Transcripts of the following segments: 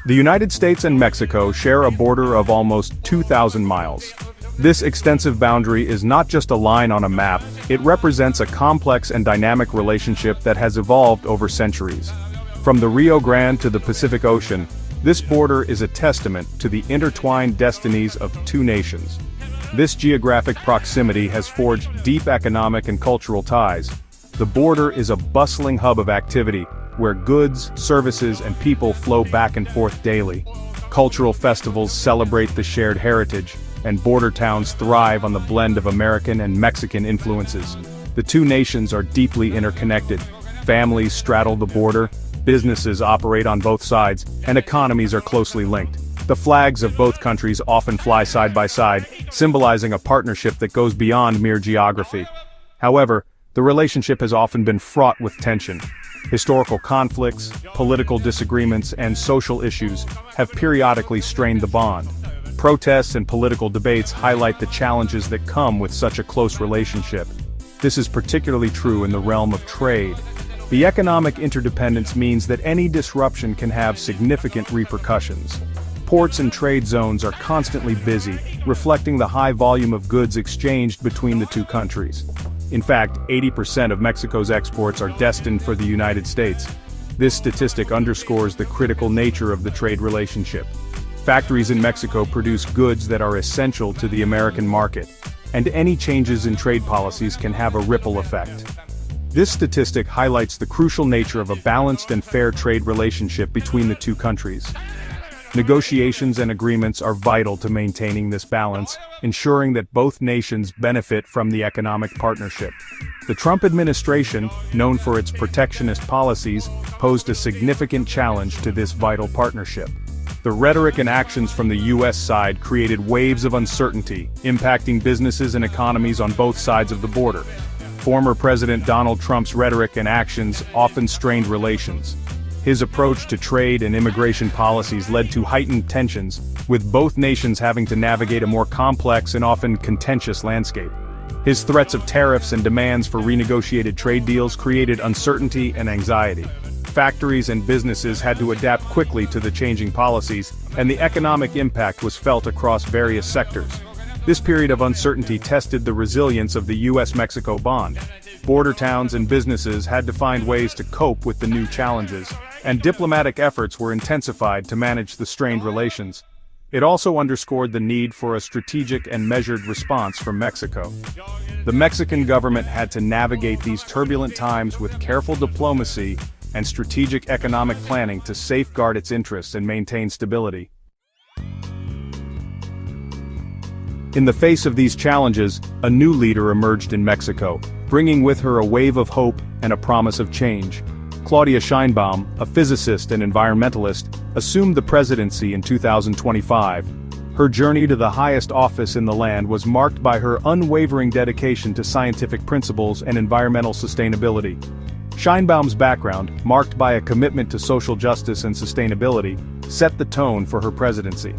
The United States and Mexico share a border of almost 2,000 miles. This extensive boundary is not just a line on a map, it represents a complex and dynamic relationship that has evolved over centuries. From the Rio Grande to the Pacific Ocean, this border is a testament to the intertwined destinies of two nations. This geographic proximity has forged deep economic and cultural ties. The border is a bustling hub of activity, where goods, services, and people flow back and forth daily. Cultural festivals celebrate the shared heritage, and border towns thrive on the blend of American and Mexican influences. The two nations are deeply interconnected. Families straddle the border, businesses operate on both sides, and economies are closely linked. The flags of both countries often fly side by side, symbolizing a partnership that goes beyond mere geography. However, the relationship has often been fraught with tension. Historical conflicts, political disagreements, and social issues have periodically strained the bond. Protests and political debates highlight the challenges that come with such a close relationship. This is particularly true in the realm of trade. The economic interdependence means that any disruption can have significant repercussions. Ports and trade zones are constantly busy, reflecting the high volume of goods exchanged between the two countries. In fact, 80% of Mexico's exports are destined for the United States. This statistic underscores the critical nature of the trade relationship. Factories in Mexico produce goods that are essential to the American market, and any changes in trade policies can have a ripple effect. This statistic highlights the crucial nature of a balanced and fair trade relationship between the two countries. Negotiations and agreements are vital to maintaining this balance, ensuring that both nations benefit from the economic partnership. The Trump administration, known for its protectionist policies, posed a significant challenge to this vital partnership. The rhetoric and actions from the U.S. side created waves of uncertainty, impacting businesses and economies on both sides of the border. Former President Donald Trump's rhetoric and actions often strained relations. His approach to trade and immigration policies led to heightened tensions, with both nations having to navigate a more complex and often contentious landscape. His threats of tariffs and demands for renegotiated trade deals created uncertainty and anxiety. Factories and businesses had to adapt quickly to the changing policies, and the economic impact was felt across various sectors. This period of uncertainty tested the resilience of the U.S.-Mexico bond. Border towns and businesses had to find ways to cope with the new challenges, and diplomatic efforts were intensified to manage the strained relations. It also underscored the need for a strategic and measured response from Mexico. The Mexican government had to navigate these turbulent times with careful diplomacy and strategic economic planning to safeguard its interests and maintain stability. In the face of these challenges, a new leader emerged in Mexico, bringing with her a wave of hope and a promise of change. Claudia Sheinbaum, a physicist and environmentalist, assumed the presidency in 2025. Her journey to the highest office in the land was marked by her unwavering dedication to scientific principles and environmental sustainability. Sheinbaum's background, marked by a commitment to social justice and sustainability, set the tone for her presidency.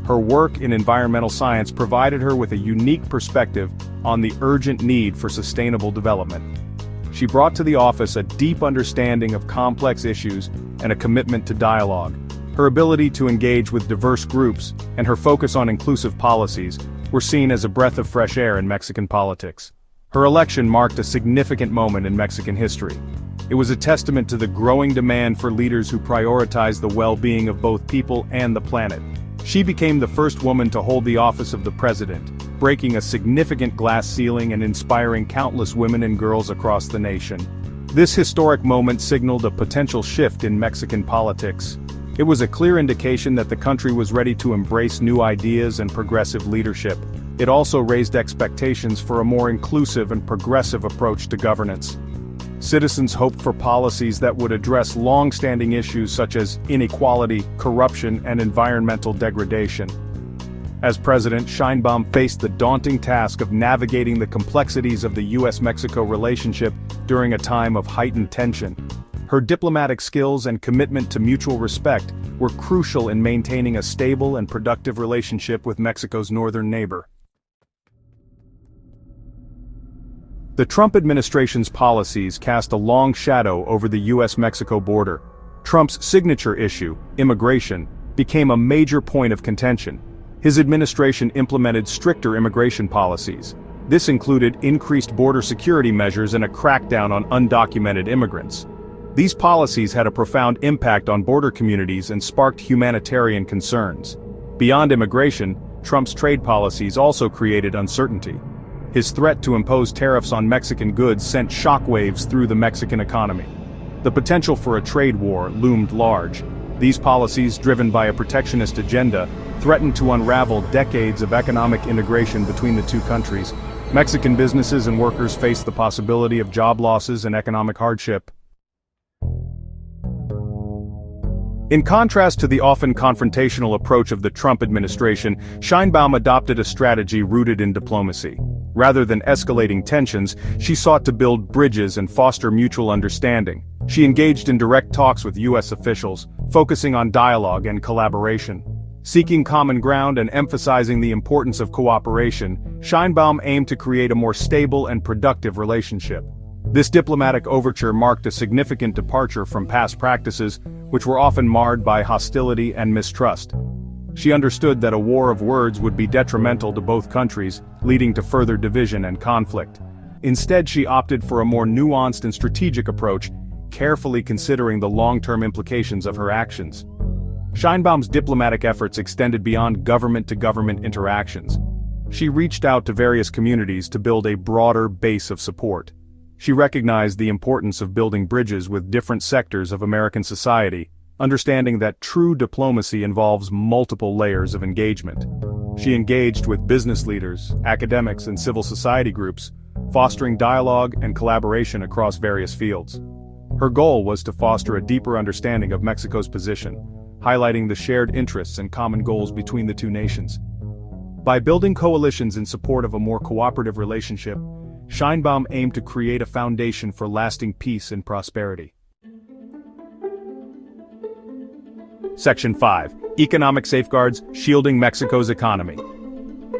Her work in environmental science provided her with a unique perspective on the urgent need for sustainable development. She brought to the office a deep understanding of complex issues and a commitment to dialogue. Her ability to engage with diverse groups and her focus on inclusive policies were seen as a breath of fresh air in Mexican politics. Her election marked a significant moment in Mexican history. It was a testament to the growing demand for leaders who prioritize the well-being of both people and the planet. She became the first woman to hold the office of the president, breaking a significant glass ceiling and inspiring countless women and girls across the nation. This historic moment signaled a potential shift in Mexican politics. It was a clear indication that the country was ready to embrace new ideas and progressive leadership. It also raised expectations for a more inclusive and progressive approach to governance. Citizens hoped for policies that would address long-standing issues such as inequality, corruption, and environmental degradation. As president, Sheinbaum faced the daunting task of navigating the complexities of the U.S.-Mexico relationship during a time of heightened tension. Her diplomatic skills and commitment to mutual respect were crucial in maintaining a stable and productive relationship with Mexico's northern neighbor. The Trump administration's policies cast a long shadow over the U.S.-Mexico border. Trump's signature issue, immigration, became a major point of contention. His administration implemented stricter immigration policies. This included increased border security measures and a crackdown on undocumented immigrants. These policies had a profound impact on border communities and sparked humanitarian concerns. Beyond immigration, Trump's trade policies also created uncertainty. His threat to impose tariffs on Mexican goods sent shockwaves through the Mexican economy. The potential for a trade war loomed large. These policies, driven by a protectionist agenda, threatened to unravel decades of economic integration between the two countries. Mexican businesses and workers faced the possibility of job losses and economic hardship. In contrast to the often confrontational approach of the Trump administration, Sheinbaum adopted a strategy rooted in diplomacy. Rather than escalating tensions, she sought to build bridges and foster mutual understanding. She engaged in direct talks with U.S. officials, focusing on dialogue and collaboration. Seeking common ground and emphasizing the importance of cooperation, Sheinbaum aimed to create a more stable and productive relationship. This diplomatic overture marked a significant departure from past practices, which were often marred by hostility and mistrust. She understood that a war of words would be detrimental to both countries, leading to further division and conflict. Instead, she opted for a more nuanced and strategic approach, carefully considering the long-term implications of her actions. Sheinbaum's diplomatic efforts extended beyond government-to-government interactions. She reached out to various communities to build a broader base of support. She recognized the importance of building bridges with different sectors of American society, understanding that true diplomacy involves multiple layers of engagement. She engaged with business leaders, academics, and civil society groups, fostering dialogue and collaboration across various fields. Her goal was to foster a deeper understanding of Mexico's position, highlighting the shared interests and common goals between the two nations. By building coalitions in support of a more cooperative relationship, Sheinbaum aimed to create a foundation for lasting peace and prosperity. Section 5. Economic Safeguards, Shielding Mexico's Economy.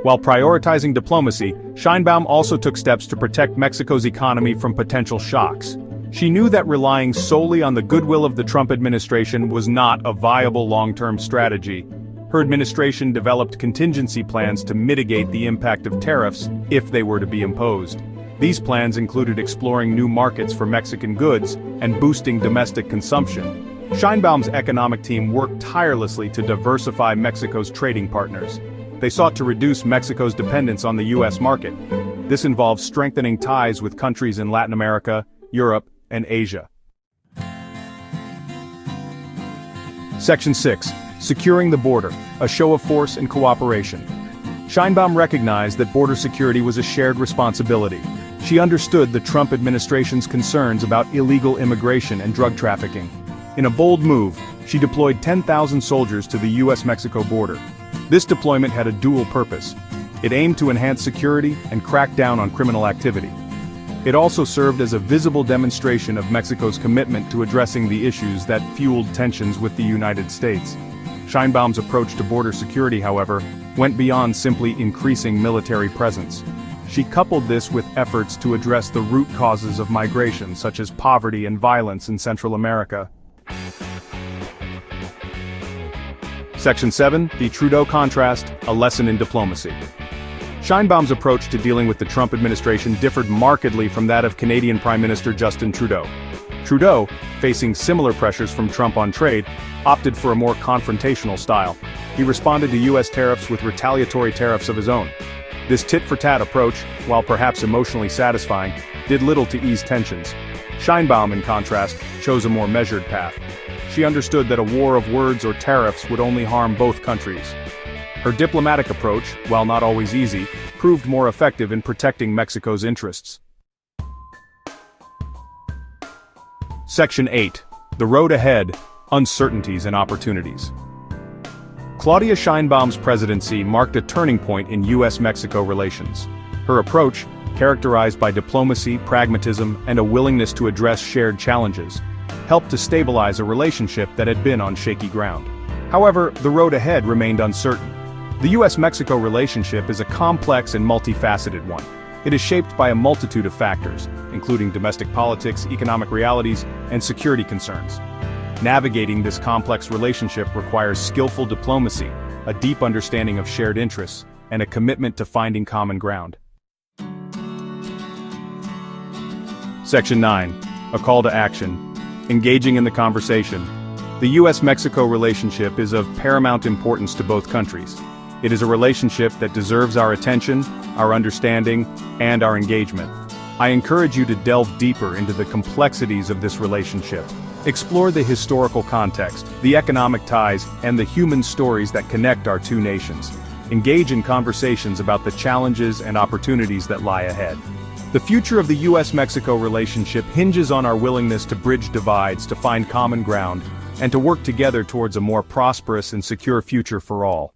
While prioritizing diplomacy, Sheinbaum also took steps to protect Mexico's economy from potential shocks. She knew that relying solely on the goodwill of the Trump administration was not a viable long-term strategy. Her administration developed contingency plans to mitigate the impact of tariffs if they were to be imposed. These plans included exploring new markets for Mexican goods and boosting domestic consumption. Sheinbaum's economic team worked tirelessly to diversify Mexico's trading partners. They sought to reduce Mexico's dependence on the U.S. market. This involves strengthening ties with countries in Latin America, Europe, and Asia. Section 6. Securing the border, a show of force and cooperation. Sheinbaum recognized that border security was a shared responsibility. She understood the Trump administration's concerns about illegal immigration and drug trafficking. In a bold move, she deployed 10,000 soldiers to the U.S.-Mexico border. This deployment had a dual purpose. It aimed to enhance security and crack down on criminal activity. It also served as a visible demonstration of Mexico's commitment to addressing the issues that fueled tensions with the United States. Sheinbaum's approach to border security, however, went beyond simply increasing military presence. She coupled this with efforts to address the root causes of migration, such as poverty and violence in Central America. Section 7. The Trudeau Contrast, a Lesson in Diplomacy. Sheinbaum's approach to dealing with the Trump administration differed markedly from that of Canadian Prime Minister Justin Trudeau. Trudeau, facing similar pressures from Trump on trade, opted for a more confrontational style. He responded to U.S. tariffs with retaliatory tariffs of his own. This tit-for-tat approach, while perhaps emotionally satisfying, did little to ease tensions. Sheinbaum, in contrast, chose a more measured path. She understood that a war of words or tariffs would only harm both countries. Her diplomatic approach, while not always easy, proved more effective in protecting Mexico's interests. Section 8. The Road Ahead, Uncertainties and Opportunities. Claudia Sheinbaum's presidency marked a turning point in U.S.-Mexico relations. Her approach, characterized by diplomacy, pragmatism, and a willingness to address shared challenges, helped to stabilize a relationship that had been on shaky ground. However, the road ahead remained uncertain. The U.S.-Mexico relationship is a complex and multifaceted one. It is shaped by a multitude of factors, including domestic politics, economic realities, and security concerns. Navigating this complex relationship requires skillful diplomacy, a deep understanding of shared interests, and a commitment to finding common ground. Section 9. A call to action. Engaging in the conversation. The U.S.-Mexico relationship is of paramount importance to both countries. It is a relationship that deserves our attention, our understanding, and our engagement. I encourage you to delve deeper into the complexities of this relationship. Explore the historical context, the economic ties, and the human stories that connect our two nations. Engage in conversations about the challenges and opportunities that lie ahead. The future of the U.S.-Mexico relationship hinges on our willingness to bridge divides, to find common ground, and to work together towards a more prosperous and secure future for all.